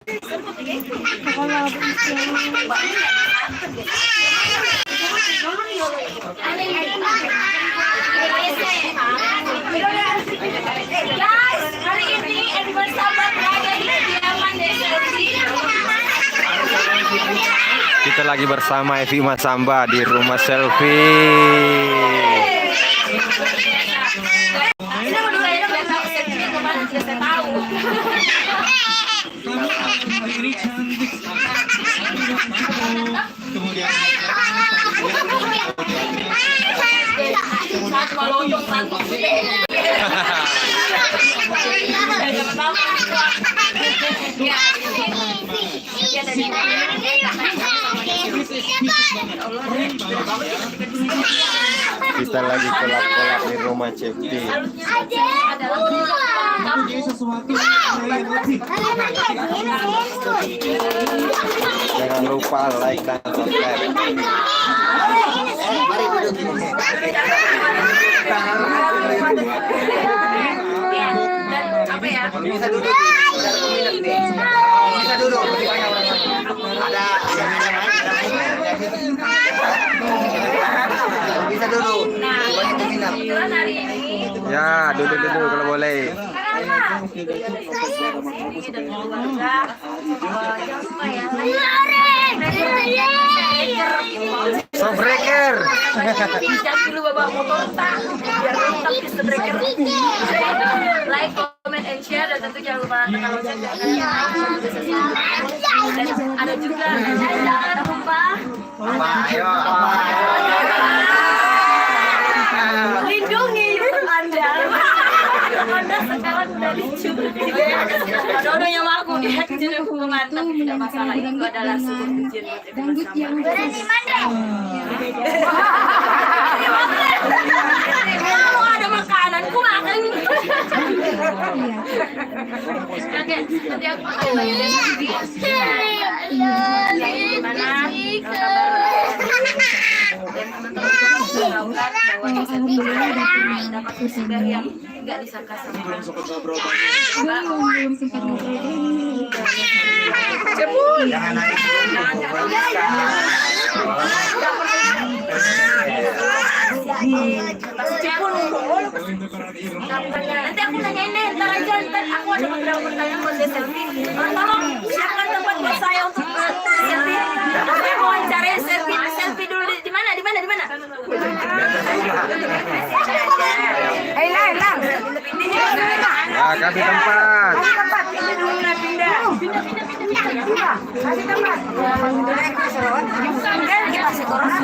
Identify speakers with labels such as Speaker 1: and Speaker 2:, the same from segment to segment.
Speaker 1: Guys, hari ini Edward Sabar berada di kediaman Desa.
Speaker 2: Kita lagi bersama Evi Masamba di rumah selfie. Kita lagi kolak-kolak di rumah Cepti. Jangan lupa like dan subscribe.
Speaker 3: Bisa duduk. Bisa duduk. Ada bisa duduk.
Speaker 2: Ya, duduk kalau boleh. Sobreker.
Speaker 1: Like, comment, and share, dan tentu jangan lupa tekan lonceng dan ada juga jangan lupa lindungi Anda. Anda sekarang dari Dodo yang aku dia kecil hukuman, tapi tidak masalah, itu adalah sebuah ujian buat kalau ada makanan, ku makan. Oke, nanti aku akan bagi gimana dan teman-teman bahwa dapat musibah yang nggak disangka-sangka.
Speaker 4: Belum sempat ngobrol.
Speaker 3: Jangan
Speaker 1: nanti aku nanyain deh, ntar aja, ntar aku ada beberapa pertanyaan buat selfie. Tolong siapkan tempat buat saya untuk selfie. Saya mau cari selfie dulu di mana? Hilang.
Speaker 2: Ya, kasih tempat.
Speaker 1: Pindah dulu lah, pindah. Kasih tempat. Kasih corona,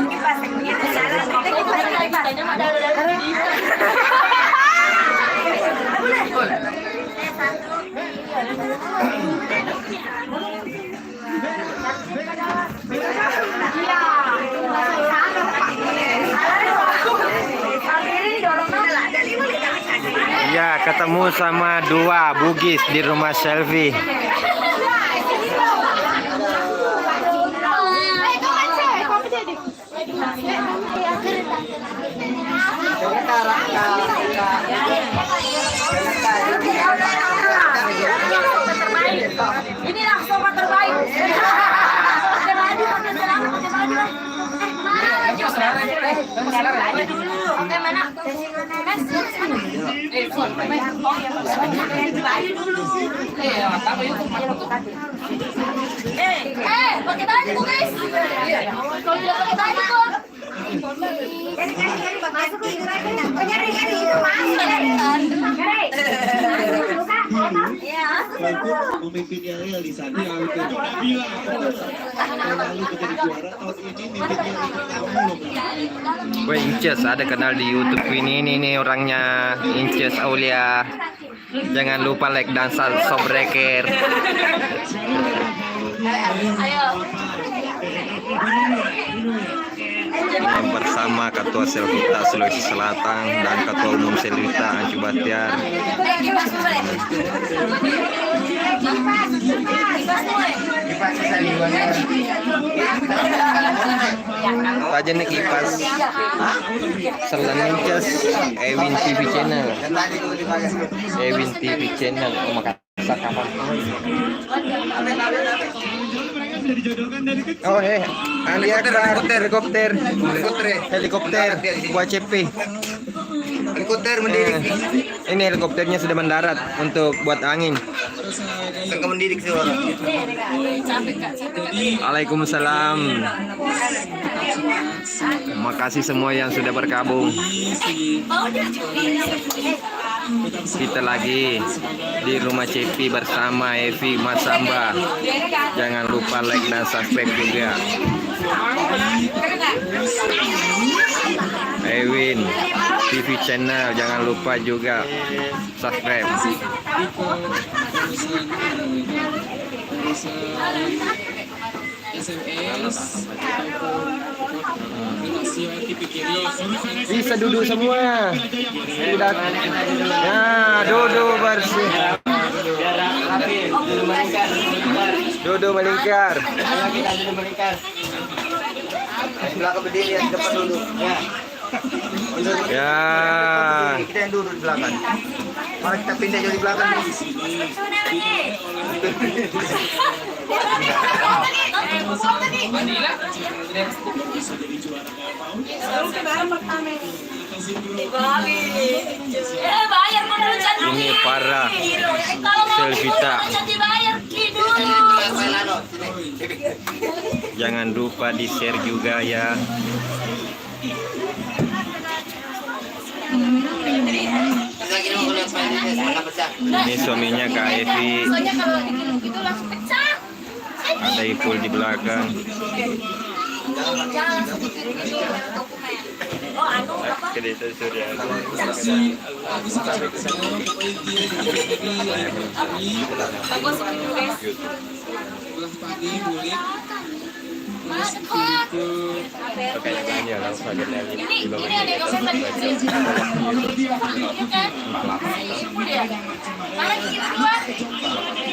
Speaker 2: Ya, ketemu sama dua Bugis di rumah selfie.
Speaker 1: Inilah sobat terbaik. Pakai baju, pakai celana, pakai baju. Oke, mana? Baju dulu. Pakai baju, guys. Kalau tidak pakai baju kok. Masuk ke nyari itu
Speaker 5: Pemimpinnya Real di sana itu juga bilang lalu menjadi juara tahun ini mimpinya kamu.
Speaker 2: Gue Inces, ada kenal di YouTube ini nih orangnya, Inces Aulia. Jangan lupa like dan subscribe.
Speaker 1: Ayo.
Speaker 2: Bersama Ketua Selvita Sulawesi Selatan dan Ketua Umum Selvita Ancu Batiar. Aja nih kipas Selain Ewin TV channel. Ewin TV channel. Sakapan.
Speaker 5: Dijodohkan dari kecil.
Speaker 2: Oh Andi Akbar, helikopter buat CP.
Speaker 3: Helikopter mendidik.
Speaker 2: Ini helikopternya sudah mendarat untuk buat angin.
Speaker 3: Tengah mendidik suara.
Speaker 2: Waalaikumsalam. Terima kasih semua yang sudah bergabung. Kita lagi di rumah CP bersama Evi Masamba. Jangan lupa like dan subscribe juga. Ewin TV channel, jangan lupa juga subscribe. Bisa duduk semua. Tidak. Ya, duduk bersih. Duduk melingkar.
Speaker 3: Belakang berdiri yang depan dulu. Ya.
Speaker 2: Ya.
Speaker 3: Kita yang duduk di belakang. Mari kita pindah jadi belakang.
Speaker 2: Ini para Selvita. Jangan lupa di share juga ya. Ini suaminya Kak Evi. Ada Ipul di belakang. Kedeta Surya.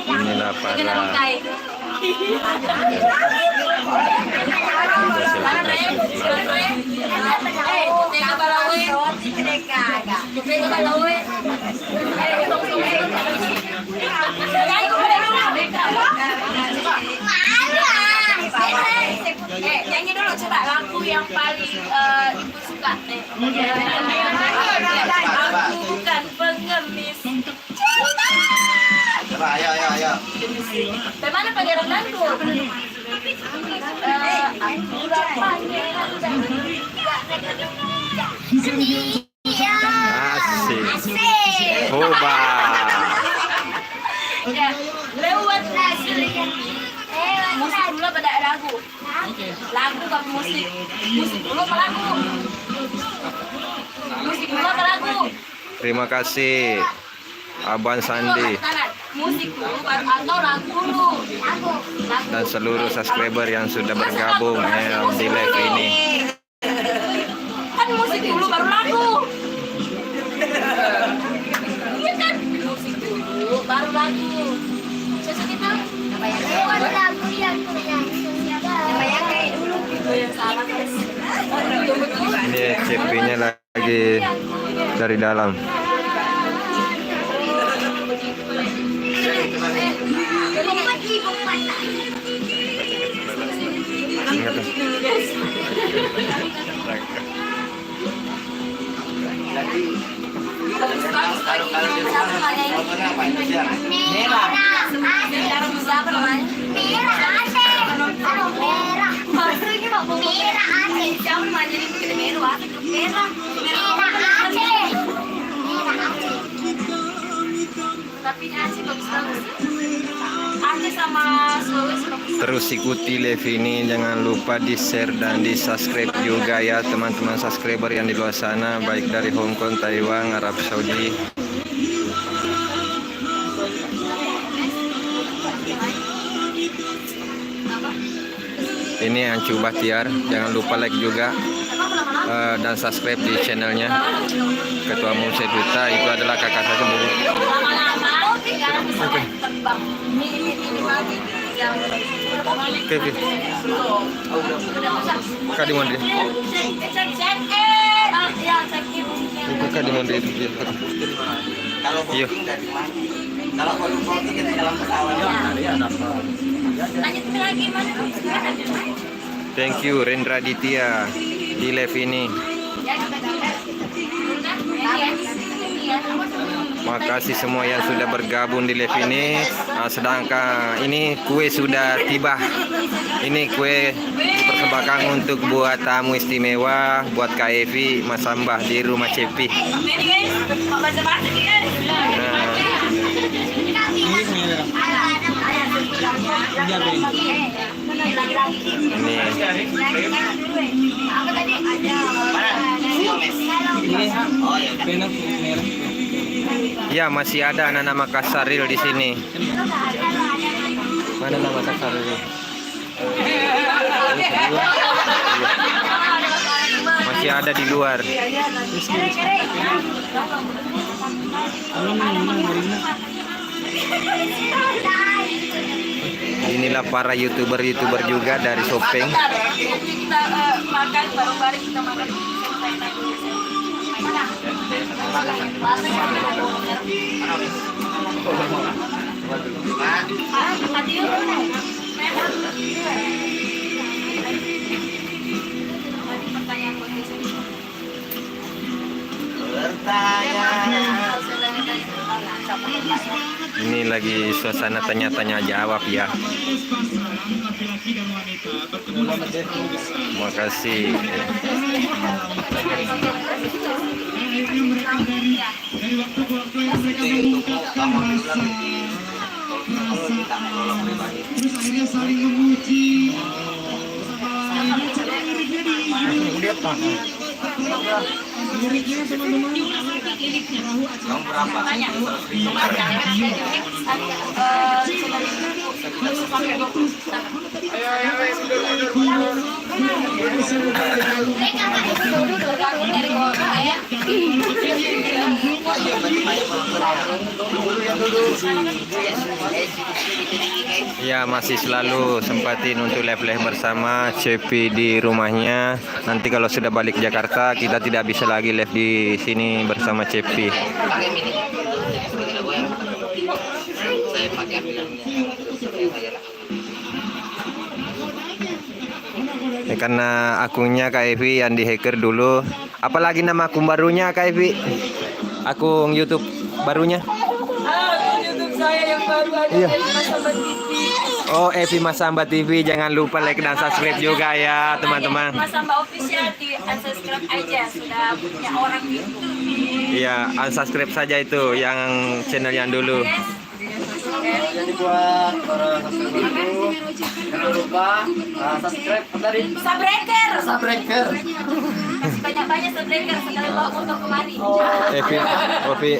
Speaker 2: Inilah para
Speaker 1: nyanyi dulu coba lagu yang paling ibu suka. Aku bukan pengemis.
Speaker 3: Ayo.
Speaker 1: Bagaimana pangeran dangdut? Aku bukan pangeran dangdut.
Speaker 2: asik. Hoba.
Speaker 1: Ya, lewat musik dulu pada lagu. Lagu ke musik. Musik dulu apa lagu? Musik dulu apa lagu?
Speaker 2: Terima kasih Abang Sandi
Speaker 1: Musik dulu atau lagu dulu? Lagu.
Speaker 2: dan seluruh subscriber yang sudah bergabung di live ini.
Speaker 1: Kan musik dulu baru lagu. Iya kan? Musik dulu baru lagu. Cocok kita? Baru lagu yang kayak dulu gitu yang salah guys.
Speaker 2: Ini CP-nya lagi dari dalam. Terus ikuti live ini, jangan lupa di share dan di subscribe juga ya teman-teman subscriber yang di luar sana, baik dari Hong Kong, Taiwan, Arab Saudi. Ini Ancu Bahtiar, jangan lupa like juga dan subscribe di channelnya. Ketua Umum Selvita itu adalah kakak saya sendiri. Oke. Kak di mana? Kak di mana? Iya.
Speaker 3: Kalau kau tiket dalam pesawat ya dapat.
Speaker 1: Lanjut lagi mana?
Speaker 2: Thank you Rendra Ditya di live ini. Makasih semua yang sudah bergabung di live ini. Sedangkan ini kue sudah tiba. Ini kue dipersembahkan untuk buat tamu istimewa, buat Kak Evi Masambah di rumah Cepi. Ya, masih ada anak nama Kasaril di sini. Mana nama Kasaril? Masih ada di luar. Inilah para youtuber juga dari Sopeng.
Speaker 1: Kita makan bareng-bareng, kita makan.
Speaker 2: Ini lagi suasana tanya-tanya jawab ya. Makasih.
Speaker 5: Terus akhirnya saling memuji. Liriknya teman-teman perahu
Speaker 2: Ya, masih selalu sempatin untuk live-live bersama Cepi di rumahnya. Nanti kalau sudah balik Jakarta, kita tidak bisa lagi live di sini bersama Cepi. Ya, karena akunnya Kak Evi yang dihacker dulu. Apalagi nama akun barunya Kak Evi? Akun YouTube barunya?
Speaker 1: YouTube saya yang baru ada
Speaker 2: Iya.
Speaker 1: Evi Masambah TV.
Speaker 2: Oh, Evi Masambah TV. Jangan lupa like dan subscribe juga ya teman-teman.
Speaker 1: Masambah official di unsubscribe aja, sudah punya orang YouTube.
Speaker 2: Iya, unsubscribe saja itu yang channel yang dulu.
Speaker 3: Jadi buat para subscriber jangan lupa subscribe tadi.
Speaker 1: Subscriber. Masih banyak-banyak subscriber sekali bawa motor kemari.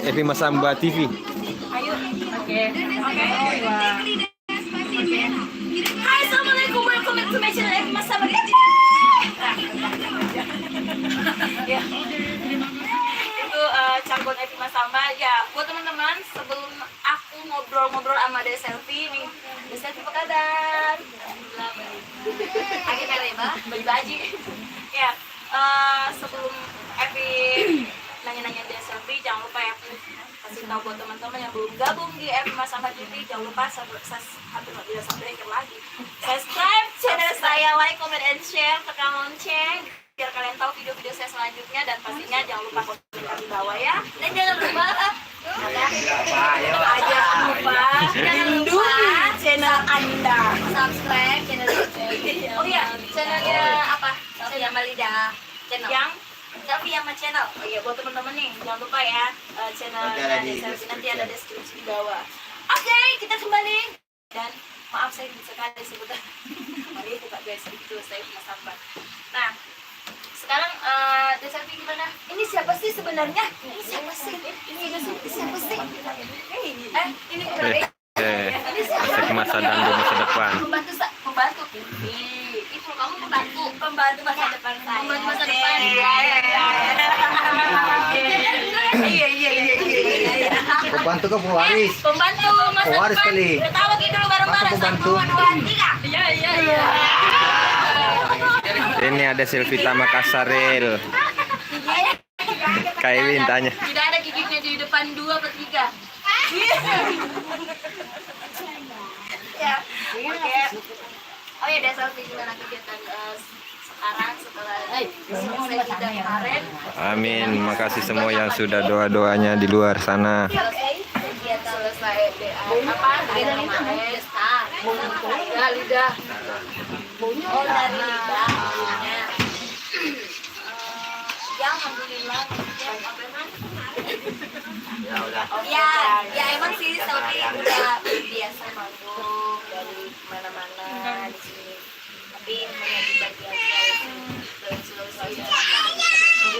Speaker 2: Evi Masambah TV.
Speaker 1: Ayo. Oke. Hai, assalamualaikum, welcome back to my channel Evi Masambah TV. Ya. Itu canggung Evi Masambah. Ya, buat teman-teman, sebelum aku ngobrol-ngobrol sama Dede Selfie nih. Dede Selfie apa kabar? Alhamdulillah baik. Akhir mereba, baju-baju. Ya, sebelum Evi nanya-nanya Dede Selfie, jangan lupa ya aku kasih tahu buat teman-teman yang belum gabung di Evi Masambah TV, jangan lupa subscribe channel saya, like, comment, and share, tekan lonceng biar kalian tahu video-video saya selanjutnya, dan pastinya jangan lupa komen di bawah ya. Dan jangan lupa jangan lupa channel Anda subscribe channel. Oh iya, channelnya apa? Channel Malida channel yang Selfie sama channel. Oh iya, buat teman-teman nih jangan lupa ya channelnya Selfie, nanti ada deskripsi di bawah. Oke, kita kembali. Dan maaf saya bisa sekali sebutan. Mari buka guys, itu saya Masambah. Nah, sekarang Selfie gimana? Ini siapa sih sebenarnya? Ini siapa sih? Ini siapa sih? Ini berapa? Ini siapa?
Speaker 2: Masa dan masa depan.
Speaker 1: Pembantu. Itu kamu pembantu masa depan saya. Pembantu masa depan. Iya.
Speaker 3: Pembantu ke pewaris.
Speaker 1: Pembantu masa
Speaker 3: Pewaris
Speaker 1: depan.
Speaker 3: kali.
Speaker 1: Kita tahu gitu bareng-bareng.
Speaker 3: Masa pembantu?
Speaker 1: 1, 2, 3. Iya.
Speaker 2: Ini ada Selfie Tama Kasaril. Kak Ewin tanya.
Speaker 1: Tidak ada giginya di depan 2 atau 3. Ya, oke. Oh ya, dasar gimana kegiatan sekarang setelah selesai sidang kemarin?
Speaker 2: Amin. Makasih semua yang sudah doa-doanya di luar sana.
Speaker 1: Selesai apa? Lidah kemarin. Lidah. Oh, dari lidah. Ya, alhamdulillah. Ya emang sih Selfie udah biasa masuk dari mana-mana di sini. Tapi menjadi bagiannya dari Sulawesi.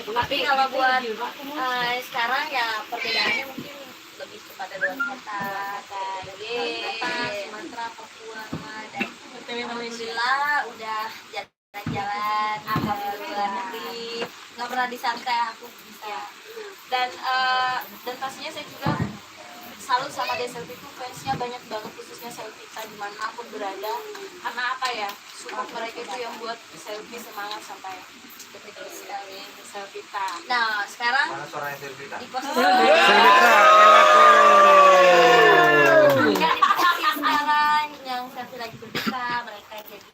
Speaker 1: Tapi kalau buat sekarang ya perbedaannya mungkin lebih kepada dua kata kayak Sumatera, Papua, dan alhamdulillah udah jalan-jalan ke luar negeri. Nggak pernah disangka aku bisa. Dan pastinya saya juga salut sama Selfie itu fansnya banyak banget, khususnya Selvita dimanapun berada, karena apa ya, support mereka itu yang buat Selfie semangat sampai detik ini. Selvita. Nah sekarang
Speaker 3: Mana suaranya Selvita?
Speaker 1: di posisi
Speaker 2: Selvita,
Speaker 1: sekarang yang Selfie lagi berduka, mereka jadi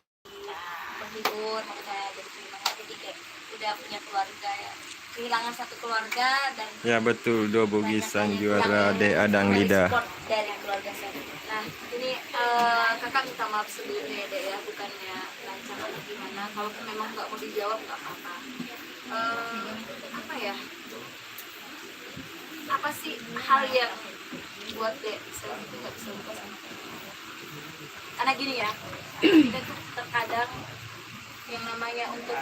Speaker 1: berhibur, mereka jadi semangat, jadi kayak udah punya keluarga ya, kehilangan satu keluarga. Dan
Speaker 2: ya betul, dua bugisan juara Dea dan Lida.
Speaker 1: Dari keluarga saya. Nah ini kakak minta maaf sebelumnya Dea ya, bukannya lancar atau gimana. Kalau memang nggak mau dijawab nggak apa-apa. Apa ya? Apa sih hal yang buat Dea saya itu nggak bisa lupa sama kakak? Karena gini ya, kita tuh terkadang yang namanya untuk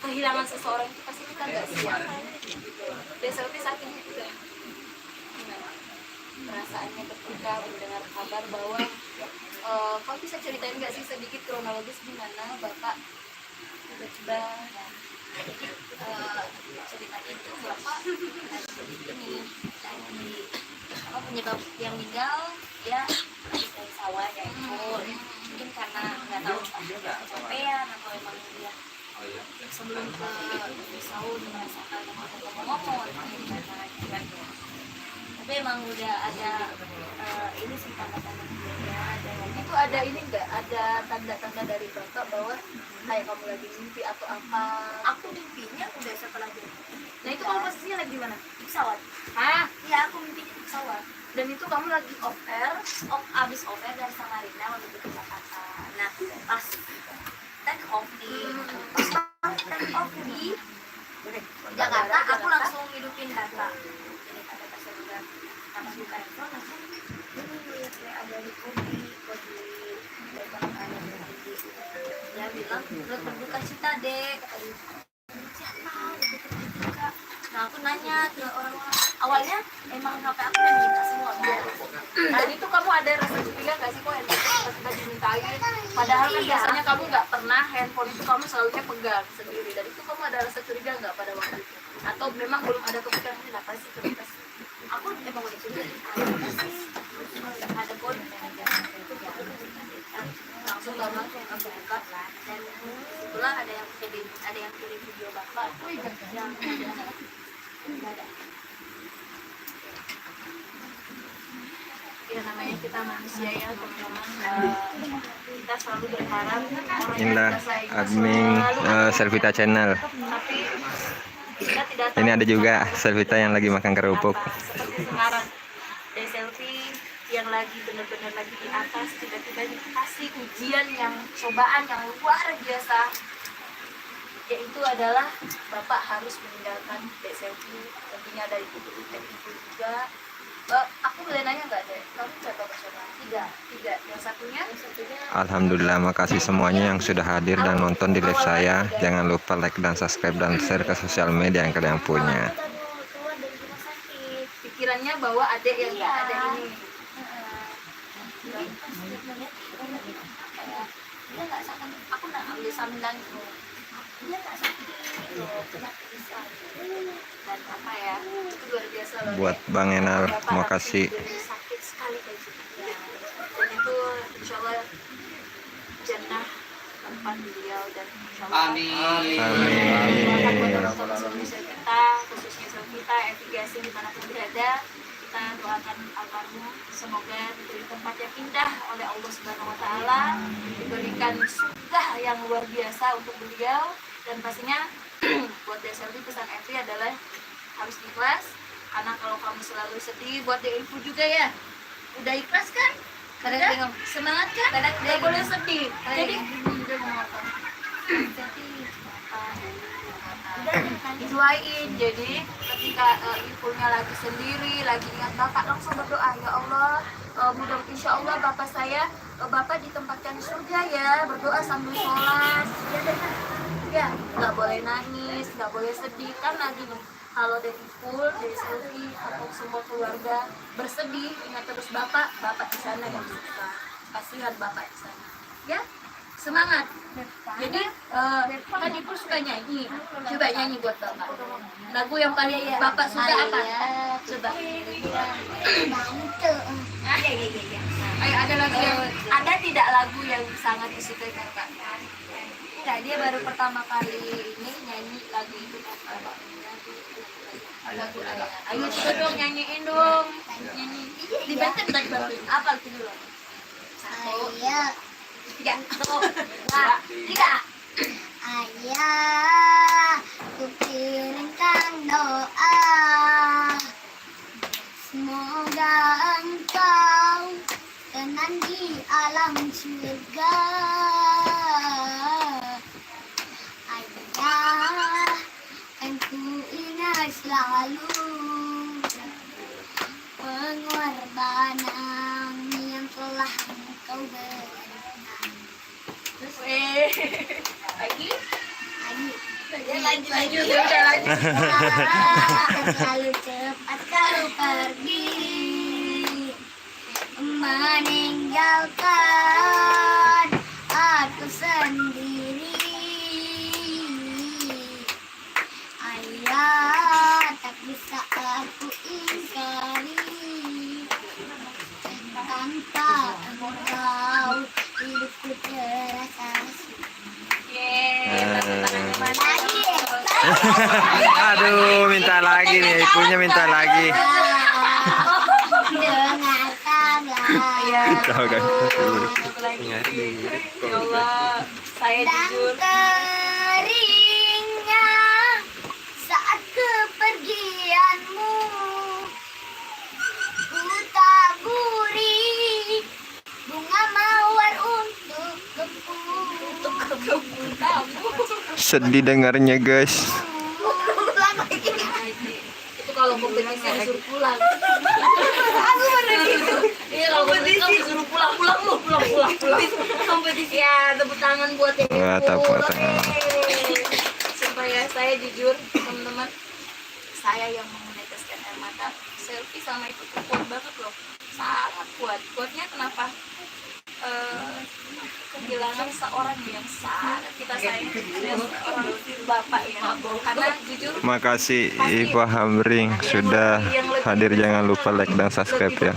Speaker 1: kehilangan seseorang itu pasti kita nggak siap. Dan Selfie saat ini juga perasaannya ketika mendengar kabar bahwa kau bisa ceritain nggak sih sedikit kronologis gimana Bapak tiba-tiba ceritain itu Bapak ini lagi apa penyebab yang meninggal ya dari sawah ya itu mungkin karena nggak tahu kecapean atau emang dia sebelum ke sahur merasakan ngomong tapi emang udah ada ini sih tanda-tanda itu ada ini enggak ada tanda-tanda dari Bapak bahwa kayak kamu lagi mimpi atau apa? Aku mimpinya udah setelah itu. Nah itu kamu posisinya lagi di mana? Di pesawat. Hah? Iya aku mimpinya di pesawat. Dan itu kamu lagi off air, abis off air dari Samarinda menuju ke Jakarta. Nah pas take off di Jakarta, aku langsung hidupin data. Jadi kata saya juga, pas buka handphone langsung ini lihat ada di kopi dia bilang turut berduka cita deh, siapa berduka. Nah aku nanya ke orang-orang, awalnya emang HP aku udah minta semua kan. Dan itu kamu ada rasa curiga gak sih kok handphone kita dimintain, padahal kan biasanya kamu nggak pernah handphone itu kamu selalunya pegang sendiri. Dan itu kamu ada rasa curiga nggak pada waktu itu, atau memang belum ada kepikiran ini apa sih kertas? Aku emang udah curiga ada kode langsung gampang aku buka dan itulah ada yang kirim video Bapak yang ada. Ya namanya kita manusia ya teman-teman, kita selalu berharap orang yang
Speaker 2: Inilah
Speaker 1: kita sayangi
Speaker 2: admin
Speaker 1: selalu
Speaker 2: Selvita Channel.
Speaker 1: tapi kita tidak tahu
Speaker 2: Ini ada juga Selvita yang lagi makan kerupuk.
Speaker 1: seperti sekarang dari Selfie yang lagi benar-benar lagi di atas, tiba-tiba dikasih ujian yang cobaan yang luar biasa, yaitu adalah Bapak harus meninggalkan Selfie, tentunya dari ibu juga. Aku boleh nanya nggak deh, kamu berapa bersaudara? Tiga. Yang satunya?
Speaker 2: Alhamdulillah, makasih semuanya yang sudah hadir dan nonton di live saya. Jangan lupa like dan subscribe dan share ke sosial media yang kalian punya.
Speaker 1: Keluar dari rumah sakit, pikirannya bahwa adik yang nggak ada ini. Dia nggak sakit, aku nggak ambil sambilan itu. Dia nggak sakit, dan apa ya, itu luar biasa loh.
Speaker 2: Buat Bang Enal,
Speaker 1: Bapak
Speaker 2: makasih.
Speaker 1: sakit sekali kayak gitu. Dan itu insya Allah jannah tempat beliau dan insya Allah.
Speaker 2: Amin.
Speaker 1: Kita khususnya Selvita, Evigasi dimanapun berada, kita doakan almarhum semoga diberi tempat yang indah oleh Allah Subhanahu Wa Taala, diberikan surga yang luar biasa untuk beliau, dan pastinya buat Dek Selvi pesan Evi adalah harus ikhlas, karena kalau kamu selalu sedih buat Dek Ibu juga ya, udah ikhlas kan? Udah semangat kan? Gak boleh sedih. Jadi udah mau apa? Didoain. Jadi ketika ibunya lagi sendiri, lagi ingat bapak, langsung berdoa, ya Allah, mudah insya Allah bapak saya, bapak ditempatkan di surga ya, berdoa sambil sholat. Ya, nggak boleh nangis, nggak boleh sedih, kan lagi nih. Kalau dari Ipul, dari Selvi, atau semua keluarga bersedih, ingat terus bapak di sana yang suka. Kasihan bapak di sana. Ya, semangat. Jadi kan Ipul suka nyanyi, coba nyanyi buat bapak. Lagu yang paling bapak suka apa? Coba. Ayo, ada lagu yang ada tidak lagu yang sangat disukai kakak? Enggak, dia baru pertama kali ini nyanyi lagu itu lagu ayah. Ayo coba dong nyanyiin dong. Nyanyi. Dibantu tadi bantuin. Apa itu dulu? Satu. Ayah. Tiga. Dua. Tiga. Ayah, ku kirimkan doa. Semoga engkau tenang di alam surga. Ayah, kan ku ingat selalu pengorbanan yang telah engkau berikan. Terus lagi lanjut. Terlalu cepat kau pergi meninggalkan aku sendiri. Ayah, tak bisa aku ingkari, tanpa engkau hidupku terasa lagi.
Speaker 2: Aduh, minta lagi nih, ibunya minta lagi.
Speaker 1: Dengarkanlah ya Allah, saya jujur keringnya saat kepergianmu, ku taburi bunga mawar untuk kebun tamu.
Speaker 2: Sedih dengarnya guys.
Speaker 1: Itu kalau kompetisi disuruh pulang. Aku bener gitu. Iya, kalau kompetisi disuruh pulang lu, pulang. Kompetisi ya, tepuk tangan buat yang
Speaker 2: Wah, tepuk tangan.
Speaker 1: Supaya saya jujur, teman-teman, saya yang meneteskan air mata. Selfie sama itu kuat banget loh, sangat kuat. Kuatnya kenapa? Kehilangan seorang yang sangat kita sayang, seorang bapak ya. Karena jujur,
Speaker 2: Makasih Ibu Hamring sudah hadir. Jangan lupa like dan subscribe ya.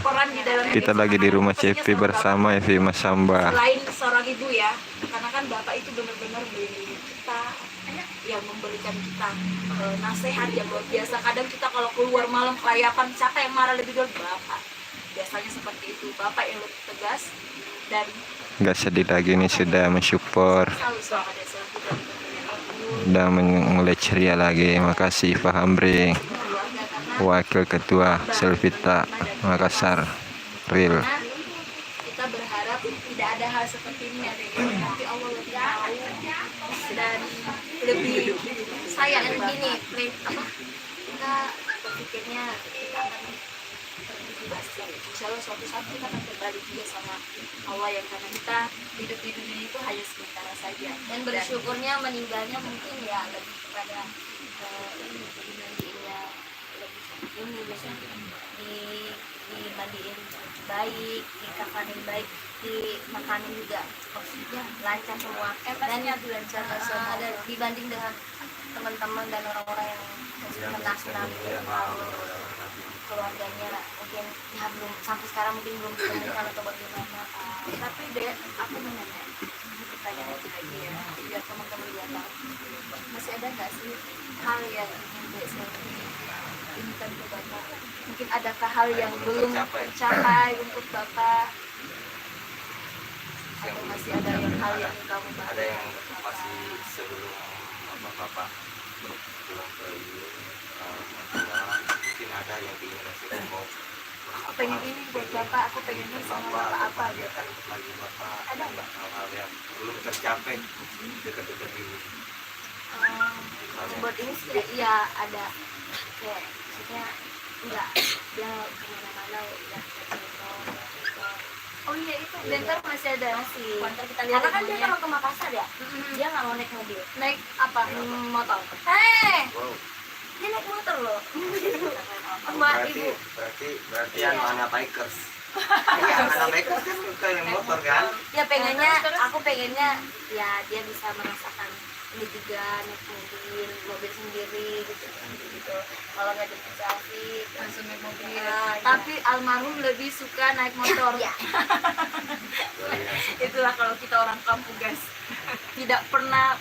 Speaker 2: Kita lagi di rumah CP bersama Evi Masamba.
Speaker 1: Selain seorang ibu ya, karena kan bapak itu benar-benar melindungi kita, yang memberikan kita nasihat yang luar biasa. Kadang kita kalau keluar malam kelayapan, siapa yang marah lebih dulu? Bapak. Biasanya seperti itu, bapak yang lebih tegas dan
Speaker 2: Gak sedih lagi nih, sudah mensupport
Speaker 1: selalu semangat ya, Selvi, dan aku
Speaker 2: dan mulai ceria lagi. Makasih Pak Hamring,
Speaker 1: keluarga, karena
Speaker 2: Wakil Ketua Selvita Makassar Real.
Speaker 1: karena kita berharap tidak ada hal seperti ini ada ya, tapi Allah lebih tahu dan lebih sayang gini. Kita berpikirnya kita akan pasti insya Allah suatu saat kita akan kembali juga sama Allah, yang karena kita hidup di dunia itu hanya sementara saja, dan bersyukurnya meninggalnya mungkin ya lebih kepada dimandiinnya lebih dimandiin baik, dikafanin baik, dimakanin juga maksudnya lancar semua, dan lancar semua, dan dibanding dengan teman-teman dan orang-orang yang menang keluarganya mungkin ya belum sampai sekarang mungkin belum ditemukan atau bagaimana. Tapi Dek, aku menanya pertanyaan itu lagi ya, biar teman-teman lihat tahu masih ada nggak sih hal yang ingin Dek Selvi inginkan ke Bapak mungkin adakah hal yang belum tercapai untuk Bapak? Atau masih ada yang hal yang kamu bahas?
Speaker 2: Ada yang masih sebelum bapak pulang ke mungkin ada yang ingin ngasih info.
Speaker 1: Aku pengen ini buat Bapak, aku pengen ini sama Bapak apa gitu.
Speaker 2: Lagi bapak
Speaker 1: Ada nggak?
Speaker 2: hal-hal yang belum tercapai dekat-dekat ini.
Speaker 1: Buat ini sih ya ada kayak maksudnya enggak dia kemana-mana ya. Oh iya itu bentar masih ada masih. Kita lihat karena kan dia kalau ke Makassar ya, dia nggak mau naik mobil. Naik apa? Motor.
Speaker 2: Wow.
Speaker 1: Dia naik motor loh. Sama ibu.
Speaker 2: Berarti anak bikers. Iya, anak bikers kan suka naik motor kan?
Speaker 1: Ya pengennya, aku pengennya ya dia bisa merasakan ini juga naik mobil sendiri gitu. Kalau nggak jemput selfie langsung naik mobil. Tapi almarhum lebih suka naik motor. Ya. Itulah kalau kita orang kampung guys. Tidak pernah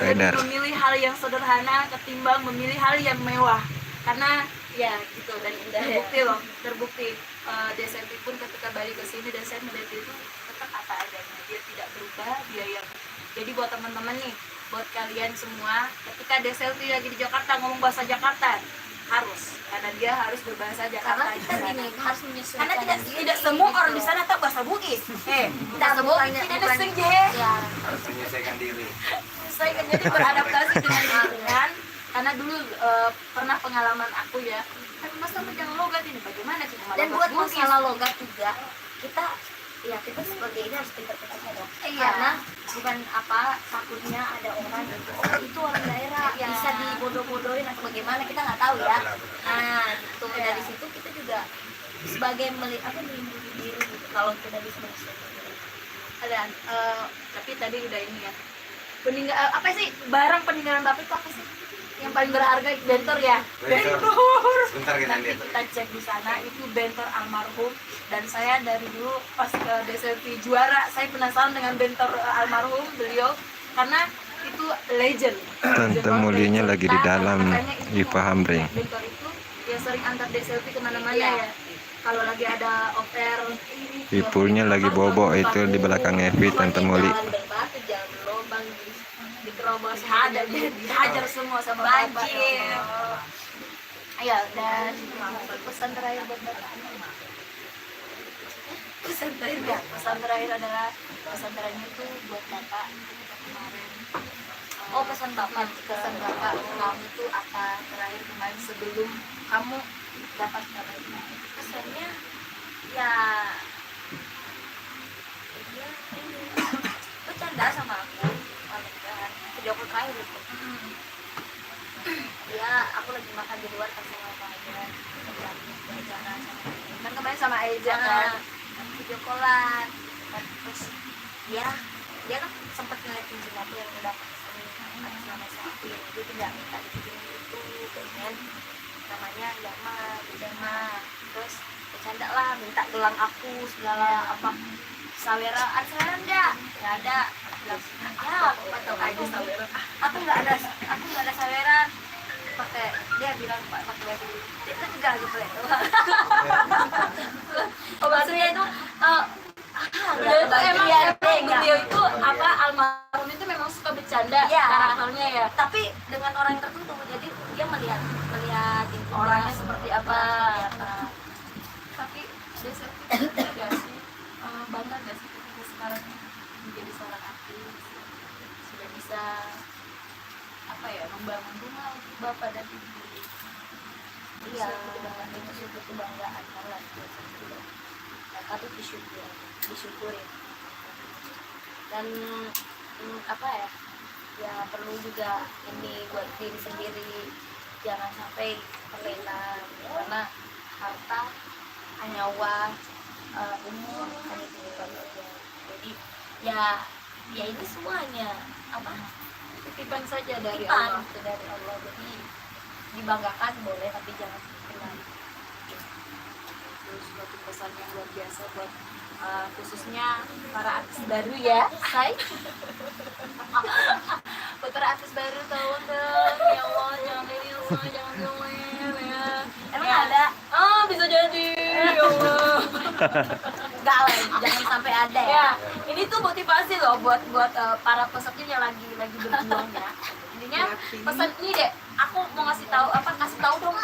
Speaker 1: lebih memilih hal yang sederhana ketimbang memilih hal yang mewah. Karena ya gitu dan terbukti loh, terbukti. Desempi pun ketika balik ke sini dan saya melihat itu tetap apa adanya, dia tidak berubah, dia yang jadi buat teman-teman nih, buat kalian semua, ketika Deselvi lagi di Jakarta ngomong bahasa Jakarta harus, karena dia harus berbahasa Jakarta. Karena kita gini harus menyesuaikan. Karena tidak semua orang di sana tahu bahasa Bugis. Tidak semua tidak senje. Ya.
Speaker 2: Harus menyesuaikan diri.
Speaker 1: Saya jadi beradaptasi dengan lingkungan. Karena dulu pernah pengalaman aku ya, kan mas kamu jangan logat ini, bagaimana sih? Dan buat masalah logat juga, kita sebagai ini harus pintar-pintarnya dong. Karena bukan takutnya ada orang itu orang daerah bisa dibodoh-bodohin atau bagaimana, kita nggak tahu ya. Nah gitu, dari situ kita juga sebagai melindungi diri gitu, kalau kita bisa menyesuaikan. Ada tapi tadi udah ini ya, apa sih barang peninggalan Bapak itu apa sih yang paling berharga? Bentor ya, bentor.
Speaker 2: Sebentar kita
Speaker 1: Nanti
Speaker 2: lihat.
Speaker 1: kita cek di sana, itu bentor almarhum. Dan saya dari dulu pas ke Deselvi juara, saya penasaran dengan bentor almarhum beliau karena itu legend.
Speaker 2: Tante mulinya lagi di dalam, Ipa Hamring.
Speaker 1: Bentor itu yang sering antar Deselvi kemana-mana ya. Kalau lagi ada offer,
Speaker 2: Ipulnya lagi bobo itu di belakang Evi, Tante Muli.
Speaker 1: Jangan lubang diterobos, dihajar semua sama banjir. Ayo, dan pesan terakhir buat Bapak. Pesan terakhir adalah pesan terakhir itu buat Bapak kemarin. Oh, pesan Bapak kamu itu apa terakhir kemarin sebelum kamu dapat kabar? Pesannya ya bercanda sama aku, video aku terakhir itu. Ya, aku lagi makan di luar pas sama Pak aja, jalan sama kan kemarin sama Aiza kan, video callan. Terus dia kan sempat ngeliatin aku yang udah kesini selama sakit, dia tidak minta dibikin itu, pengen namanya Yama, terus bercanda lah, minta gelang aku segala sawera, ada sawera enggak ada. Ya, aku tahu aja saweran. Aku nggak ada saweran. Pakai dia bilang pakai baju. Itu juga lagi pelet. Oh, maksudnya itu beliau itu almarhum itu memang suka bercanda karakternya ya. Tapi dengan orang yang tertentu, jadi dia melihat orangnya seperti apa. Tapi dia ya sih bangga nggak sih ketika sekarang menjadi seorang artis, sudah bisa membangun rumah untuk Bapak dan Ibu. Iya, itu suatu kebanggaan banget buat saya. Patut disyukuri. Dan ya perlu juga ini buat diri sendiri, jangan sampai terlena, karena harta, nyawa, umur hanya titipan saja. Jadi ya ini semuanya titipan saja dari Allah. Jadi dibanggakan boleh, tapi jangan terlena. Terus suatu pesan yang luar biasa buat khususnya para artis baru ya, putra artis baru, tolong dong ya Allah, jangan joel ya. Emang ada? Oh terjadi. Ya Allah.
Speaker 6: Enggak lah, jangan sampai ada ya.
Speaker 1: Ya, ini tuh motivasi loh buat para peserta yang lagi berjuang ya. Intinya pesan ini deh, aku mau kasih tahu dong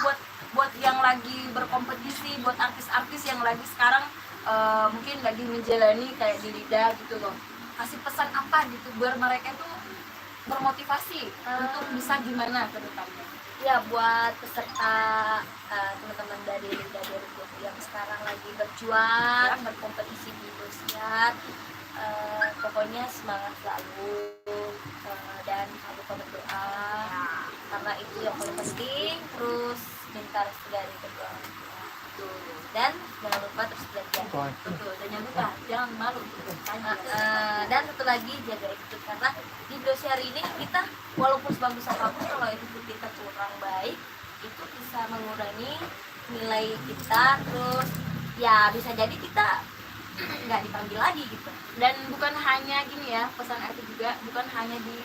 Speaker 1: buat yang lagi berkompetisi, buat artis-artis yang lagi sekarang mungkin lagi menjalani kayak di Lida gitu loh. Kasih pesan apa gitu biar mereka tuh bermotivasi untuk bisa gimana ke depannya.
Speaker 6: Ya buat peserta teman-teman dari Lida 2020 yang sekarang lagi berjuang, berkompetisi di Indosiar, pokoknya semangat selalu dan jangan lupa berdoa karena itu yang paling penting. Terus minta restu dari kedua orang tua. Dan jangan lupa terus belajar.
Speaker 1: Betul, dan jangan lupa jangan malu tanya.
Speaker 6: Dan satu lagi jaga attitude karena di Indosiar ini kita walaupun sebagus apapun kalau attitude kita kurang baik itu bisa mengurangi nilai kita, terus ya bisa jadi kita nggak dipanggil lagi gitu.
Speaker 1: Dan bukan hanya gini ya, pesan itu juga bukan hanya di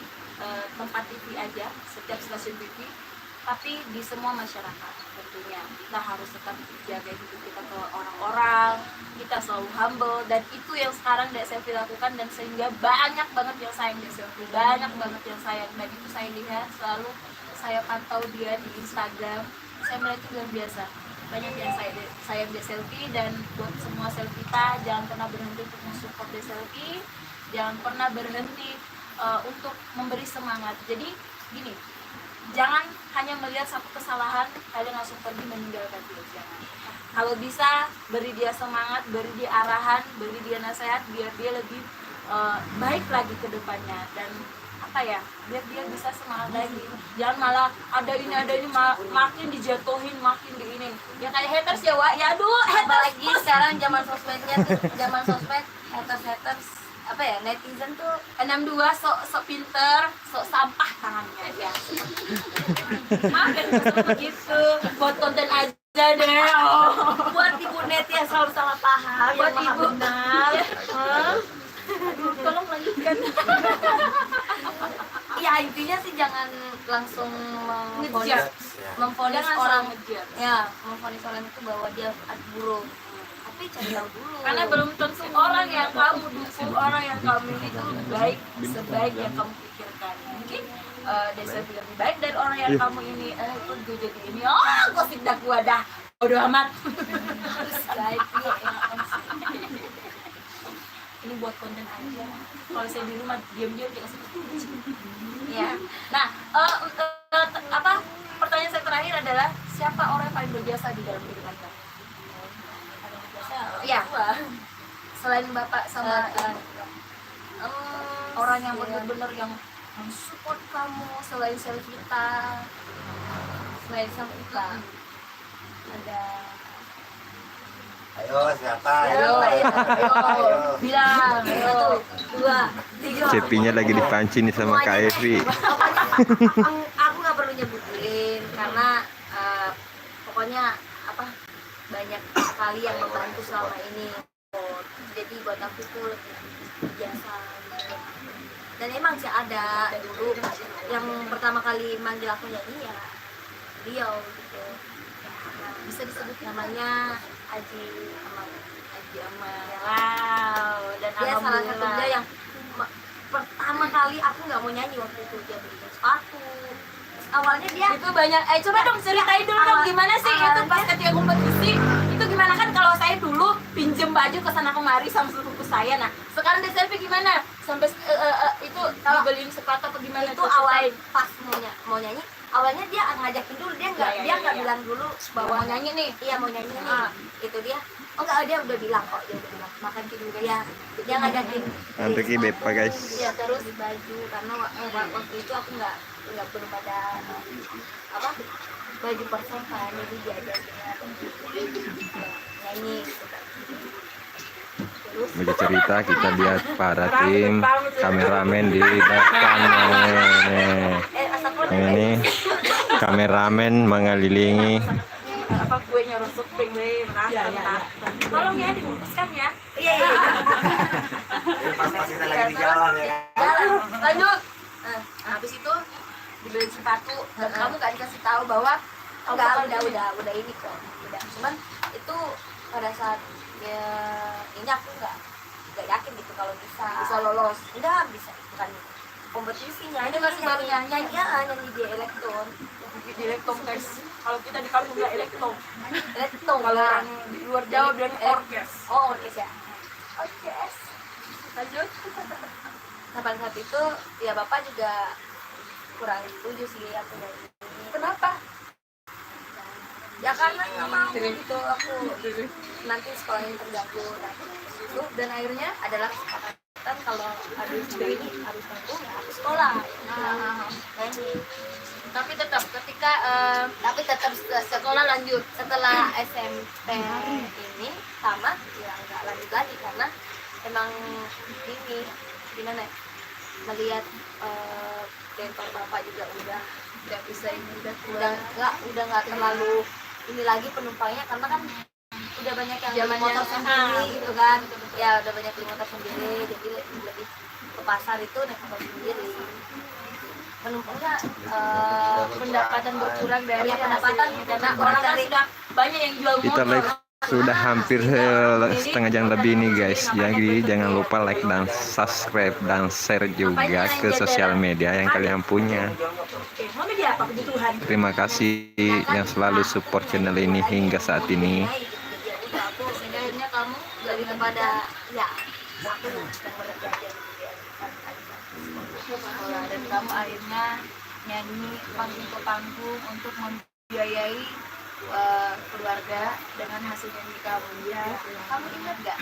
Speaker 1: tempat TV aja, setiap stasiun TV, tapi di semua masyarakat tentunya. Kita harus tetap jaga hidup kita ke orang-orang, kita selalu humble, dan itu yang sekarang Dek Selfie lakukan, dan sehingga banyak banget yang sayang Dek Selfie, banyak banget yang sayang, dan itu saya lihat selalu, saya pantau dia di Instagram, saya melihat itu luar biasa. Banyak yang sayang Dek Selfie, dan buat semua Selfita jangan pernah berhenti untuk mensupport Dek Selfie, jangan pernah berhenti untuk memberi semangat. Jadi gini, jangan hanya melihat satu kesalahan kalian langsung pergi meninggalkan dia, jangan. Kalau bisa beri dia semangat, beri dia arahan, beri dia nasihat biar dia lebih baik lagi ke depannya, dan apa ya, biar dia bisa semangat lagi. Jangan malah ada ini makin dijatuhin, makin di ini ya kayak haters ya Wak, ya aduh haters.
Speaker 6: Apalagi sekarang zaman sosmednya tuh, zaman sosmed haters apa ya, netizen tuh
Speaker 1: 62 sok pinter, sok sampah tangannya ya. Makin begitu, buat konten aja deh. Oh.
Speaker 6: buat ibu net yang selalu salah paham,
Speaker 1: Buat
Speaker 6: yang maha
Speaker 1: ibu.
Speaker 6: benar.
Speaker 1: Aduh, tolong lanjutkan.
Speaker 6: Ya intinya sih jangan langsung
Speaker 1: Ngejudge.
Speaker 6: memvonis
Speaker 1: Jangan
Speaker 6: orang,
Speaker 1: selalu ngejudge.
Speaker 6: ya memvonis orang itu bahwa dia buruk, tapi cari tahu dulu.
Speaker 1: Karena belum tentu orang yang kamu dukung, orang yang kamu itu baik sebaik yang kamu pikirkan. Mungkin Desa lebih baik dari orang yang kamu ini ikut gue jadi ini. Oh, gosip dah gua dah. Bodoh amat.
Speaker 6: Harus baik ya,
Speaker 1: Ini buat konten aja. Kalau saya di rumah diam-diam dikasih kunci.
Speaker 6: ya.
Speaker 1: Nah, pertanyaan saya terakhir adalah siapa orang yang paling berjasa di dalam kehidupan kamu? Paling berjasa?
Speaker 6: Iya.
Speaker 1: Gua.
Speaker 6: Selain bapak sama
Speaker 1: Orang yang benar-benar yang mensupport kamu selain Selvita.
Speaker 6: selain Selvita ada
Speaker 3: Ayo siapa?
Speaker 1: Ayo. Bilang.
Speaker 6: 1, 2, 3.
Speaker 2: Cepinya lagi dipancing nih sama Kak Evi.
Speaker 6: Aku nggak perlu nyebutin karena pokoknya banyak sekali yang membantu selama ini. Jadi buat aku tuh lebih biasa. Dan emang sih ada dulu yang pertama kali manggil aku nyanyi ya beliau gitu. Bisa disebut namanya Aji Amal.
Speaker 1: Wow. Dan
Speaker 6: Dia salah satunya yang pertama kali aku nggak mau nyanyi waktu itu, dia beliin sepatu. Awalnya dia
Speaker 1: itu banyak. Coba dong ceritain dulu dong gimana sih itu pas ketika kompetisi. Itu gimana kan kalau saya dulu pinjem baju ke sana kemari sama sepupu saya. Nah, sekarang di Selfie gimana? Sampai itu kalau beliin sepatu apa gimana?
Speaker 6: itu awal pas mau nyanyi, awalnya dia ngajakin dulu, dia nggak
Speaker 1: Iya.
Speaker 6: bilang dulu
Speaker 1: bahwa mau nyanyi nih.
Speaker 6: iya mau nyanyi nih. Itu dia dia udah bilang kok, dia udah bilang makan tidur ya, dia ngajakin
Speaker 2: Untuk Bepa guys.
Speaker 6: ya terus baju karena waktu itu aku nggak belum pada baju persen kan, jadi diajakin nyanyi gitu kan. Terus
Speaker 2: Bagi cerita kita lihat para tim kameramen di belakang nih. Ini kameramen mengelilingi.
Speaker 1: Apa kuenya rusuk ping tolong ya dibungkuskan ya.
Speaker 6: iya
Speaker 3: Pas kita lagi di jalan ya.
Speaker 6: jalan.
Speaker 1: Lanjut. Nah, habis itu dibeliin sepatu dan kamu gak dikasih tahu bahwa
Speaker 6: Enggak, udah ini kok. Udah. Cuman itu pada saat ya ini aku nggak yakin gitu kalau bisa lolos. Enggak bisa, bukan kompetisinya. Ini masih baru nyanyi di elektron.
Speaker 1: Di elektron guys. Kalau kita di kampung nggak elektron. Kalau
Speaker 6: Nah,
Speaker 1: orang di luar Jawa bilang orkes.
Speaker 6: oh orkes ya. Orkes. Lanjut. Nah pada saat itu ya bapak juga kurang setuju sih aku dari ini.
Speaker 1: Kenapa?
Speaker 6: Ya karena nggak mau gitu aku nanti sekolahnya terganggu dan akhirnya adalah kesepakatan kalau habis ini harus mampu ya aku sekolah. Dan
Speaker 1: Tapi tetap ketika
Speaker 6: tapi tetap sekolah lanjut setelah SMP ini tamat ya nggak lanjut lagi karena emang ini gimana ya, melihat mentor bapak juga udah
Speaker 1: tidak bisa ini
Speaker 6: udah nggak terlalu ini lagi penumpangnya karena kan udah banyak yang beli
Speaker 1: Zamannya
Speaker 6: motor sendiri gitu kan ya udah banyak beli motor sendiri jadi lebih ke pasar itu naik motor sendiri penumpangnya
Speaker 1: pendapatan berkurang dari
Speaker 6: ya, pendapatan
Speaker 1: karena orang kan sudah banyak yang jual
Speaker 2: Kita
Speaker 1: motor.
Speaker 2: live sudah hampir setengah jam lebih nih guys. Jadi jangan lupa like dan subscribe dan share juga ke sosial media yang kalian punya.
Speaker 1: Mau media apa kebutuhan?
Speaker 2: Terima kasih yang selalu support channel ini hingga saat ini.
Speaker 6: sehingga akhirnya kamu lebih kepada ya aku
Speaker 1: Sekolah dan kamu akhirnya nyanyi panggung ke panggung untuk membiayai keluarga dengan hasil nyanyi kamu ya. Kamu ingat nggak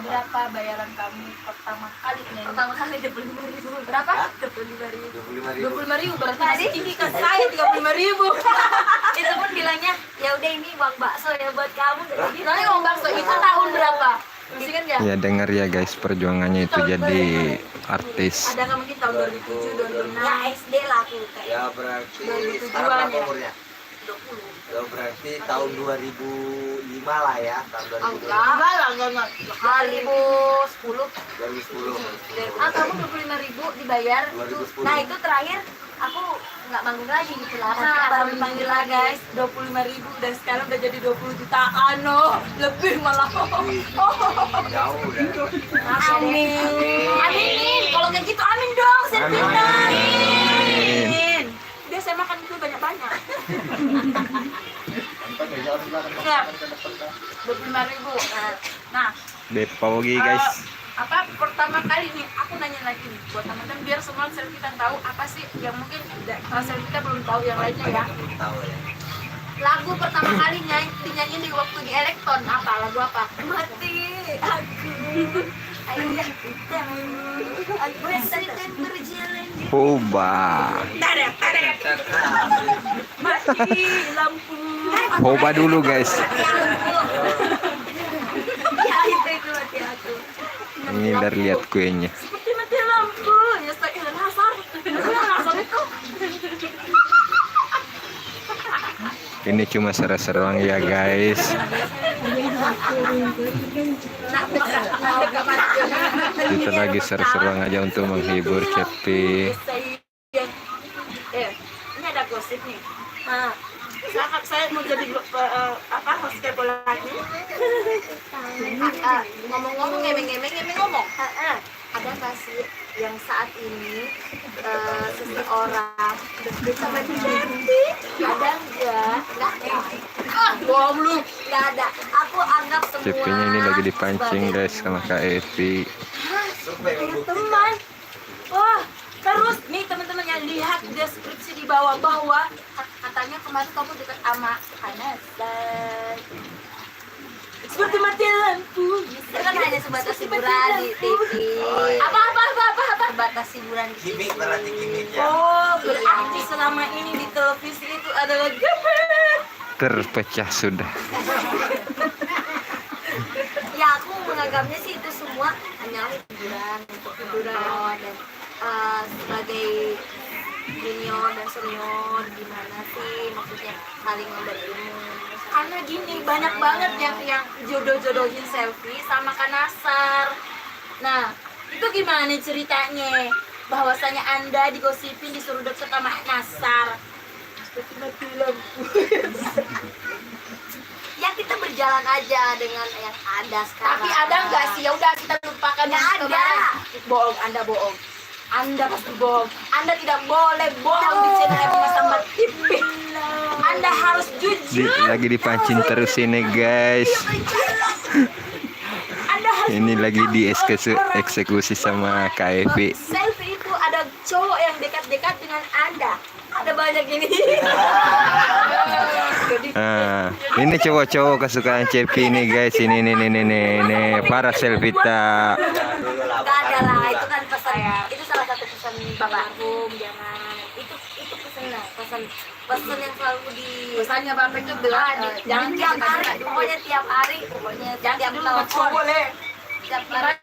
Speaker 1: berapa bayaran kamu pertama kali nyanyi?
Speaker 6: pertama kali 25.000
Speaker 1: Berapa? 25.000 berarti masih tinggi kan saya 35.000.
Speaker 6: itu pun bilangnya ya udah ini uang bakso ya buat kamu jadi
Speaker 1: Nanti ngomong bakso itu tahun berapa? Masih kan ya?
Speaker 2: Ya dengar ya guys, perjuangannya itu jadi artis.
Speaker 1: Ada nggak mungkin tahun 2007, 2006?
Speaker 6: ya SD lah aku kayak
Speaker 3: Ya berarti
Speaker 1: 2007-an
Speaker 3: sekarang berapa
Speaker 1: ya?
Speaker 3: umurnya?
Speaker 6: 20
Speaker 3: Ya berarti tahun 2005 lah ya, tahun 2005.
Speaker 1: Enggak lah, enggak.
Speaker 6: 2010
Speaker 3: 2010.
Speaker 6: ah kamu 25.000 dibayar
Speaker 3: 2010.
Speaker 6: nah itu terakhir aku nggak manggung lagi gitu lah nah,
Speaker 1: Baru dipanggil lah guys, 25.000 dan sekarang udah jadi 20 jutaan loh, lebih malah.
Speaker 3: Jauh udah.
Speaker 6: amin
Speaker 1: Amin, kalau kayak gitu amin dong, Serpina.
Speaker 2: Amin.
Speaker 1: Dia saya makan itu banyak-banyak. Ya, 25.000. Nah,
Speaker 2: Depogi guys.
Speaker 1: apa pertama kali nih aku nanya lagi nih buat teman-teman biar semua Serpina tahu apa sih yang mungkin Serpina belum tahu yang lainnya ya.
Speaker 3: Tahu ya.
Speaker 6: lagu pertama kali dinyanyiin di waktu di elektron apa lagu apa mati aku ayah kita aku sedang berjalan di
Speaker 2: Hoba.
Speaker 1: Mati lampu.
Speaker 2: Hoba dulu guys.
Speaker 6: ya itu mati aku
Speaker 2: Ini biar lihat kuenya.
Speaker 1: Seperti mati lampu. Ya saya nasar. Nasar itu.
Speaker 2: Ini cuma seru-seruan ya guys. Kita lagi seru-seruan aja untuk menghibur Cepi.
Speaker 1: Ini ada gosip nih. Nah, saya mau jadi host kepo lagi.
Speaker 6: ngomong-ngomong ngemeng ngomong ada kasih yang saat ini seseorang bersama Cepi ada nggak nggak ada aku anggap semua
Speaker 2: Cepinya ini lagi dipancing guys sama Kak Evi.
Speaker 1: Teman. Wah, terus nih teman-teman yang lihat deskripsi di bawah-bawah katanya kemarin kamu dekat sama Hanasan. Seperti mati lampu.
Speaker 6: itu kan hanya sebatas hiburan di TV
Speaker 1: Apa?
Speaker 6: sebatas hiburan di TV
Speaker 3: Gimik berarti gimik ya.
Speaker 1: Oh, berarti selama ini di televisi itu adalah gimmick.
Speaker 2: Terpecah sudah.
Speaker 6: ya aku menganggapnya sih itu semua hanyalah hiburan untuk hiburan dan sebagai junior dan senior gimana sih maksudnya saling memberi ilmu
Speaker 1: Karena gini banyak banget yang jodoh-jodohin selfie sama Kanasar. Nah, itu gimana ceritanya? Bahwasanya Anda digosipin disuruh deket sama Nasar. Seperti mati lampu.
Speaker 6: jalan aja dengan yang ada sekarang.
Speaker 1: Tapi ada nggak sih? Ya udah kita lupakan
Speaker 6: Nggak
Speaker 1: yang
Speaker 6: ada.
Speaker 1: kemarin. Bohong, Anda bohong. Anda pasti bohong. Anda tidak boleh bohong di channel Bima Sambat TV. Anda harus jujur.
Speaker 2: Lagi dipancing terus ini guys.
Speaker 1: Anda harus
Speaker 2: Ini lagi dieksekusi sama KFV.
Speaker 1: selfie itu ada cowok yang dekat-dekat dengan Anda. Ada banyak ini.
Speaker 2: Ah, ini cowok-cowok kesukaan Cepi nih guys. Ini para selfie tak.
Speaker 6: Nggak ada lah, itu kan pesan, itu salah satu pesan Bapak Rum, jangan itu pesan yang selalu di
Speaker 1: Pesannya Bapak itu bilang
Speaker 6: jangan tiap hari, pokoknya tiap hari, pokoknya tiap telepon,
Speaker 1: boleh.
Speaker 6: tiap hari.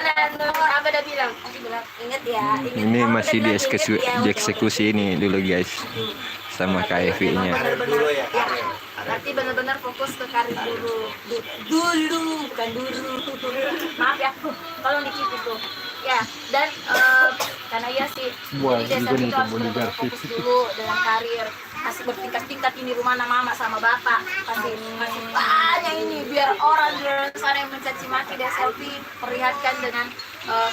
Speaker 1: Apa dia bilang?
Speaker 6: Aku bilang, inget ya, inget.
Speaker 2: Ini
Speaker 6: Kamu
Speaker 2: masih
Speaker 6: udah bilang, inget ya,
Speaker 2: dieksekusi ini dulu guys. Sama KFV-nya.
Speaker 1: Benar-benar ya. Berarti benar-benar fokus ke karir dulu. Bukan dulu. Maaf ya, tolong dikit itu. Ya, dan karena ya sih, jadi desa itu harus benar-benar fokus dulu dengan karir. Masih bertingkat-tingkat ini rumah mama sama bapak. Kasih banyak ini biar orang di luar sana yang mencaci maki dia selfie, perlihatkan dengan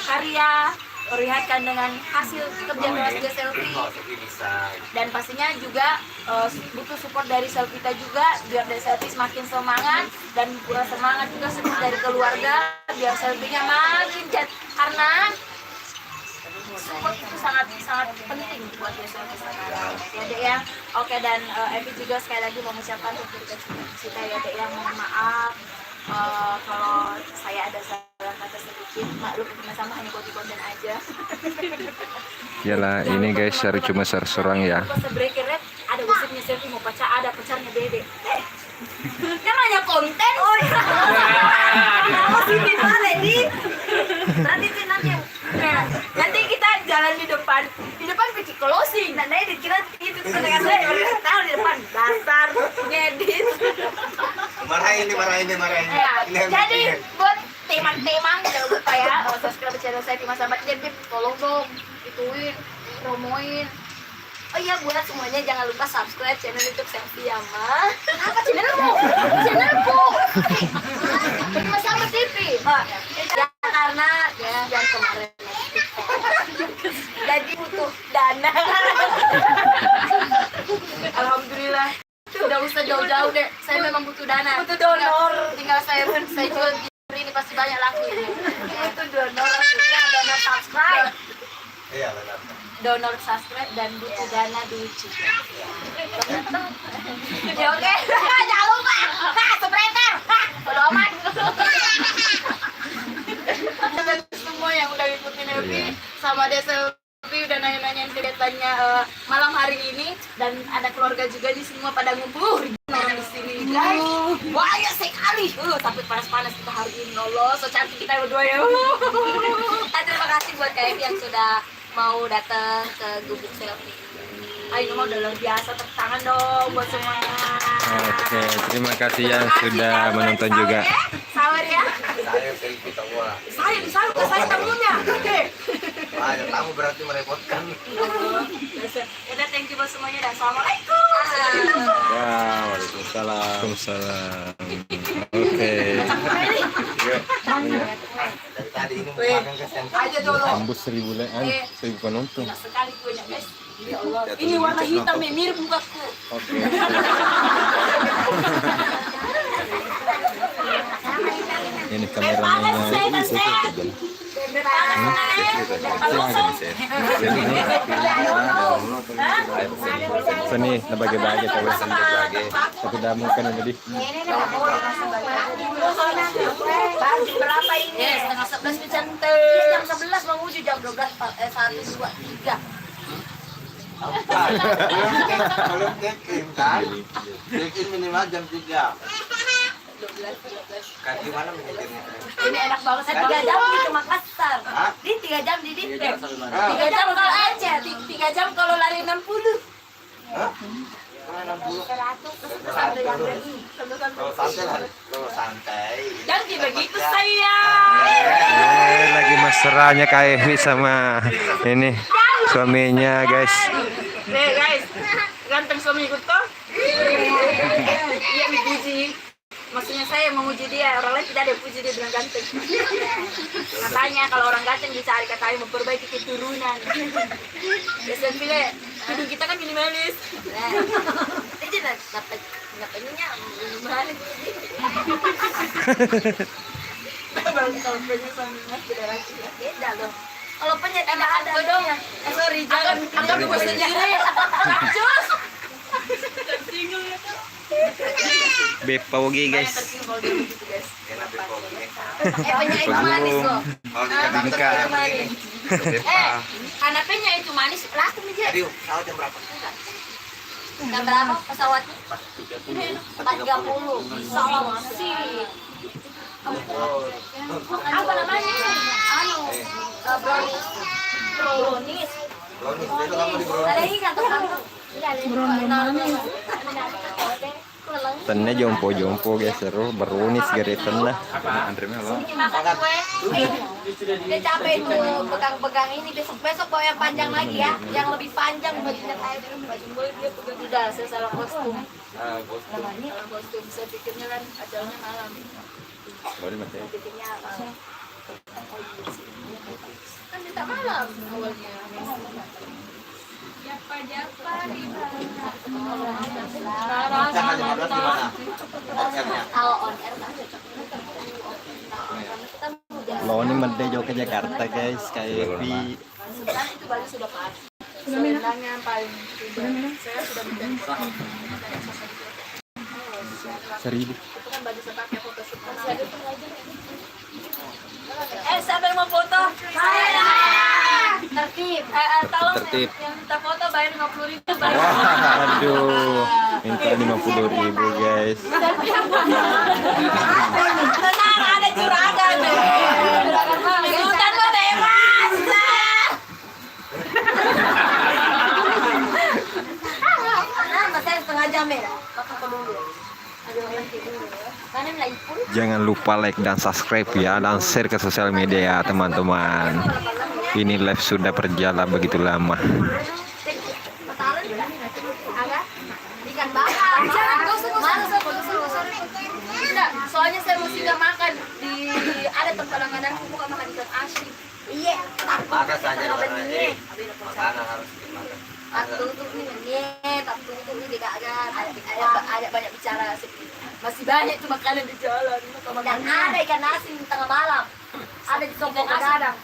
Speaker 1: karya, perlihatkan dengan hasil kerja keras dia selfie. Dan pastinya juga butuh support dari Selvita juga biar dari selfie semakin semangat, dan semangat juga support dari keluarga biar selfie-nya makin jet, karena support itu sangat penting buat dia selfie sekarang ya Dek ya. Oke, dan Evi juga sekali lagi mau mengucapkan kita ya Dek ya, mohon maaf kalau saya ada salah kata sedikit, maklum sama hanya buat di konten aja.
Speaker 2: Yalah, ini guys cuma serang ya.
Speaker 1: Pas breaker red ada gosipnya selfie mau pacar, ada pacarnya Dede. Kan hanya konten. Oh iya.
Speaker 6: Oh, sini mana di? Nanti sih nanti.
Speaker 1: Nah, nanti kita jalan di depan bikin closing.
Speaker 6: Nah, dikira itu tuh dengan saya tahu di depan dasar ngedit.
Speaker 3: Marahin.
Speaker 1: Ya, jadi buat teman-teman jangan lupa ya subscribe channel saya Bima Sambat TV, tolong dong ituin, promoin. Oh iya, buat semuanya jangan lupa subscribe channel YouTube Selfie ya, Ma. Apa channelmu? Channelku. Bima Sambat TV.
Speaker 6: Ya, karena ya yang kemarin
Speaker 1: Jadi butuh dana. Alhamdulillah. Udah usah jauh-jauh deh. Saya memang butuh dana. Butuh donor. Tinggal saya jual ini pasti banyak laku ini. Butuh donor. Maksudnya donor subscribe.
Speaker 3: Iya, benar.
Speaker 1: Donor subscribe dan butuh dana duit. Ya oke. Jangan lupa. Subscriber. Udah aman. Semua yang udah ngikutin Evi sama dia selfie udah nanya-nanyain kegiatannya malam hari ini, dan ada keluarga juga di semua pada ngumpul orang di sini guys. Banyak sekali. Tapi panas-panas kita hari ini, Allah so cantik kita berdua ya.
Speaker 6: terima kasih buat Kak Evi yang sudah mau datang ke Gubuk Selfie.
Speaker 1: Ayo udah luar biasa, tepuk tangan dong buat semuanya.
Speaker 2: Oke, terima kasih yang sudah menonton juga.
Speaker 1: Sawer ya.
Speaker 3: Saya selfie semua.
Speaker 1: Saya tamunya. Oke.
Speaker 3: Ada tamu berarti merepotkan.
Speaker 1: Udah, thank you buat semuanya dan assalamualaikum.
Speaker 2: Ya, waalaikumsalam. Oke.
Speaker 3: Dari tadi ini mau makan ke sentra.
Speaker 1: Aja dulu.
Speaker 2: Tembus 1000 penonton.
Speaker 1: Banyak sekali banyak guys. Ya Allah. Ini warna hitam ya, mirip mukaku.
Speaker 2: Oke. Ini kameranya. Sini, nabagi-bagi tahu tapi dah mungkin tadi.
Speaker 1: Berapa ini?
Speaker 6: Setengah 11 nih cantik. Jam 11 mau uji jam 12 1 2 3.
Speaker 3: Belum check-in kan? Check-in minimal jam 3. Kan gimana menyetirnya?
Speaker 1: Ini enak banget.
Speaker 6: 3 jam di Makassar.
Speaker 3: Hah?
Speaker 6: Di 3 jam di Dipek.
Speaker 1: 3 jam kalau aja, 3 jam kalau lari 60.
Speaker 3: Hah? Kalau 60. Kalau santai lah. Kalau santai.
Speaker 1: Jangan begitu saya.
Speaker 2: Lagi mesranya KFV sama ini suaminya guys.
Speaker 1: Nih guys, ganteng suami ikut toh? Iya dipuji. maksudnya saya memuji dia, orang lain tidak ada yang puji dia bilang ganteng. Katanya kalau orang ganteng dicari katanya memperbaiki keturunan. Biasanya pilih hidung kita kan minimalis. Itu dapat ininya minimalis. Kalau penyet sama generasi beda loh. Kalau penyet tidak ada dong. Sorry, jangan dulu sendiri. Cus. Tersinggung ya kan.
Speaker 2: Bepa oge guys.
Speaker 1: Penyet itu manis loh.
Speaker 3: Oh, di Jakarta yang begini.
Speaker 1: Kanapenya itu manis. Laku aja.
Speaker 3: Aduh, pesawat jam berapa?
Speaker 1: Jam berapa pesawatnya? 40. Bisa masih. Apa namanya? Brownies.
Speaker 3: Brownies, itu kamu di brownies.
Speaker 1: Ada ini kantor kamu.
Speaker 2: Tennya jompo guys, seru berunis gari tenah.
Speaker 1: Makan kue. Dia capek itu pegang-pegang ini, besok bawa yang panjang lagi ya, yang lebih panjang bajunya kayak baju boy dia pegang tidak salah kostum. Salah kostum, saya pikirnya kan acaranya malam. Pikirnya kan tidak malam awalnya. Japa di
Speaker 3: Tanggal 15 di mana? Konsernya.
Speaker 1: kalau on air
Speaker 2: Lo ini mende ke Jakarta guys, KFV.
Speaker 1: sebenarnya itu baju sudah pas. Sebenarnya paling tidak. Saya sudah mendengar.
Speaker 2: 1000.
Speaker 1: Itu kan baju sepaknya foto shoot. Siapa yang mau foto? Saya. Tertib. Tolong
Speaker 2: Tertib.
Speaker 1: yang minta foto bayar 50.000.
Speaker 2: Wah, aduh. Minta 50.000 guys.
Speaker 1: Tenang, ada juragan. Sultan mau bebas. Saya setengah jam ya. Kakak dulu. Ada orang dulu. Kanan lagi pun.
Speaker 2: Jangan lupa like dan subscribe ya, dan share ke sosial media teman-teman. Ini live sudah berjalan begitu lama.
Speaker 1: Ikan bakar. Enggak, soalnya saya mesti nggak makan di ada tempat langgananku bukan makan ikan asin. Iya,
Speaker 3: Makan saja karena ini makanan harus dimakan.
Speaker 1: tak tutup ini ada banyak bicara masih banyak tuh makanan di jalan. Dan ada ikan asin tengah malam. Ada di sompong asin.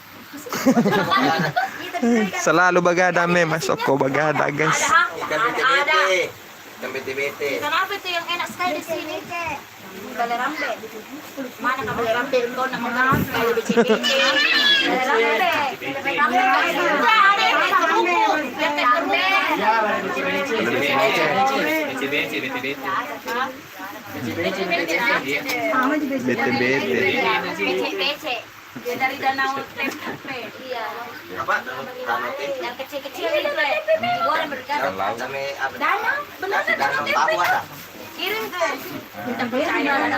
Speaker 2: Selalu begadang memang Soko begadang guys.
Speaker 3: Ikan bete-bete. Ikan bete-bete.
Speaker 1: Kenapa itu yang enak sekali di sini? Balerambe. Mana kamu balerambe? Kau nak makan sekali bece-bece. Balerambe. Bece-bece. Dia dari danau Tempe. Iya.
Speaker 3: Apa? Danau Tempe.
Speaker 1: Yang kecil-kecil itu Le. Digoreng berkali.
Speaker 3: Sampai apa?
Speaker 1: Danau, benar
Speaker 3: Kasih danau tahu ada.
Speaker 1: kirim ke. Kita percaya ada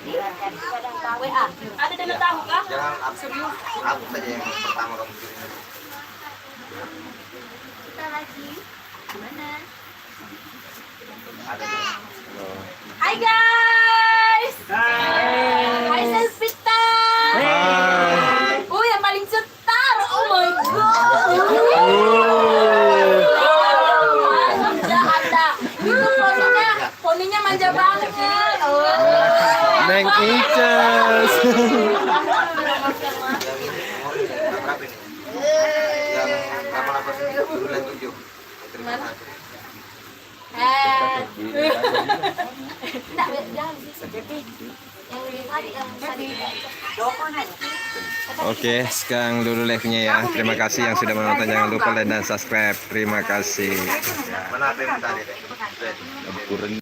Speaker 3: Lihat biasanya.
Speaker 1: WA. Ada dana tahu kah?
Speaker 3: Jangan aku saja yang pertama kamu kirim.
Speaker 1: Kita lagi. Mana?
Speaker 3: Ada.
Speaker 1: Hai guys. Hai Selvita. Yang paling cetar. Oh my god. Anda. Itu poninya manja banget.
Speaker 2: Neng Ices.
Speaker 3: Yang berapa ini? Yang 88 ini bulan 7. Terima kasih.
Speaker 1: Jangan yang tadi
Speaker 2: Oke, sekarang dulu live-nya ya. Terima kasih yang sudah menonton. Jangan lupa like dan subscribe. Terima kasih.
Speaker 3: Mana apa yang tadi deh?